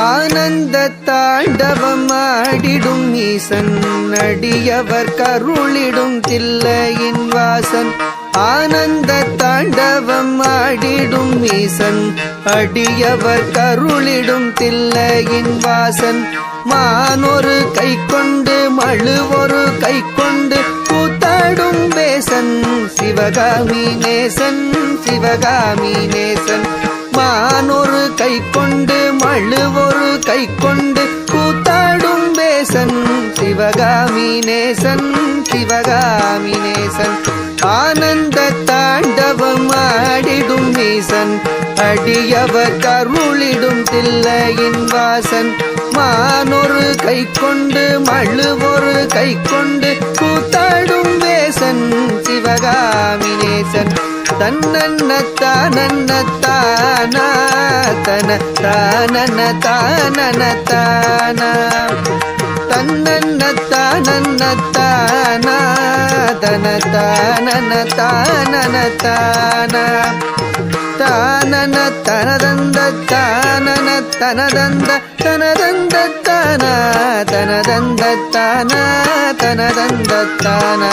ஆனந்த தாண்டவம் ஆடிடும் ஈசன் அடியவர் கருளிடும் தில்லையின் வாசன் ஆனந்த தாண்டவம் ஆடிடும் ஈசன் அடியவர் கருளிடும் தில்லையின் வாசன் மானொரு கை கொண்டு மழுவொரு கை கொண்டு கூத்தாடும் பேசன் சிவகாமி நேசன் சிவகாமி நேசன் மானொரு கை கொண்டு மழுவொரு கை கொண்டு கூத்தாடும் பேசன் சிவகாமி நேசன் சிவகாமி நேசன் ஆனந்த தாண்டவம் ஆடிடும் ஈசன் அடியவர் கருளிடும் தில்லையின் வாசன் மானொரு கை கொண்டு மழுவொரு கை கொண்டு கூத்தாடும் வேசன் சிவகாமி நேசன் தன்னன்ன தானன்ன தானா தன தானன தானன தானா தன்னன்ன தானன்ன தானா தன தானன தானன தானா தானன தனதந்த தானன தனதந்த தனதந்த தானா தனதந்த தானா தனதந்த தானா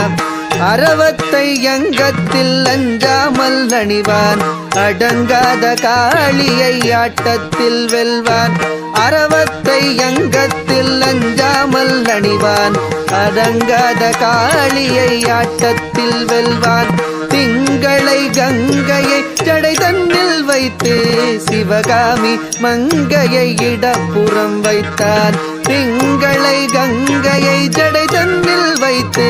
அரவத்தை அங்கத்தில் அஞ்சாமல் அணிவான் அடங்காத காளியை ஆட்டத்தில் வெல்வான் அரவத்தை அங்கத்தில் அஞ்சாமல் அணிவான் அடங்காத காளியை ஆட்டத்தில் வெல்வான் திங்களை கங்கையை ஜடை தன்னில் வைத்து சிவகாமி மங்கையை இடப்புறம் வைத்தான் திங்களை கங்கையை ஜடை தன்னில் வைத்து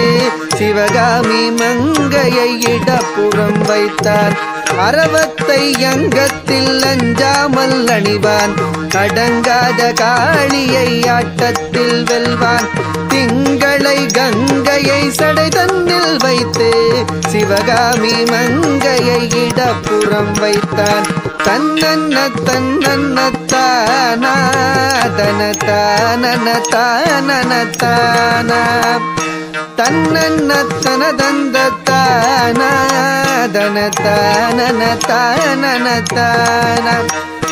சிவகாமி மங்கையை இடப்புறம் வைத்தான் அரவத்தை அங்கத்தில் அஞ்சாமல் அணிவான் அடங்காத காளியை ஆட்டத்தில் வெல்வான் திங்களை கங்கையை சடை தன்னில் வைத்து சிவகாமி மங்கையை இடப்புறம் வைத்தான் தன்னன்ன தன்னன்ன தானா தன தானன தானன தானா தன்னன்ன தனதந்த தானா தன தானன தானன தானா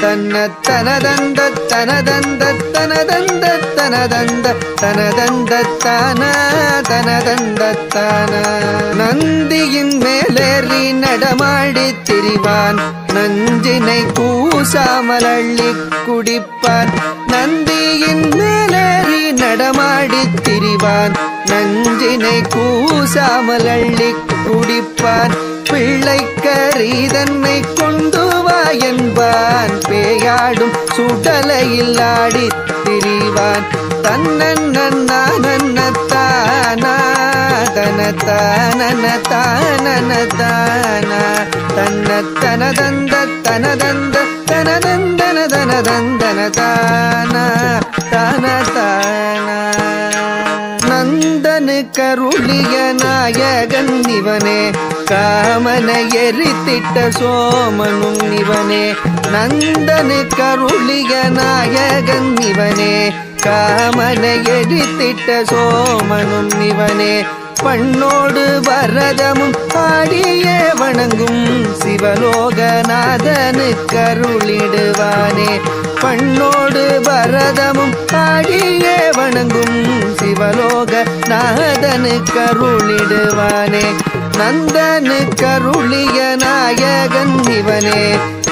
தன்ன தனதந்த தனதந்த தனதந்த தனதந்த தனதந்த தானா தனதந்த தானா நந்தியின் மேலேறி நடமாடி திரிவான் நஞ்சினை கூசாமல் அள்ளி குடிப்பான் நந்தியின் மேலேறி நடமாடி திரிவான் நஞ்சினை கூசாமல் அள்ளி குடிப்பான் பிள்ளைக்கரீதன்னை கொண்டு வா என்பான் பேயாடும் சுடலையில் ஆடி திரிவான் தன்னன்ன தானா தன தானன தானன தானா தன்ன தனதந்த தனதந்த தனதந்தன தனதந்தன தானா தான தானா நந்தனு கருளிய நாயகன் இவனே காமனை எரித்திட்ட சோமனும் இவனே நந்தனு கருளிய நாயகன் இவனே காமனை எரித்திட்ட சோமனும் இவனே பண்ணோடு வரதமும் ஆடியே வணங்கும் சிவலோகநாதனு கருளிடுவானே பண்ணோடு வரதமும் ஆடியே வணங்கும் சிவலோகநாதனு கருளிடுவானே நந்தனு கருளிய நாயகன் இவனே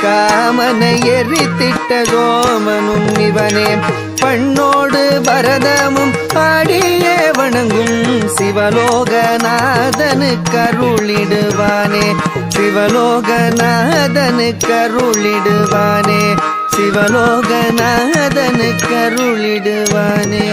காமனை எரித்திட்ட சோமனும் இவனே பண்ணோடு பரதமும் ஆடியே வணங்கும் சிவலோகநாதனு கருளிடுவானே சிவலோகநாதனு கருளிடுவானே சிவலோகநாதனு கருளிடுவானே.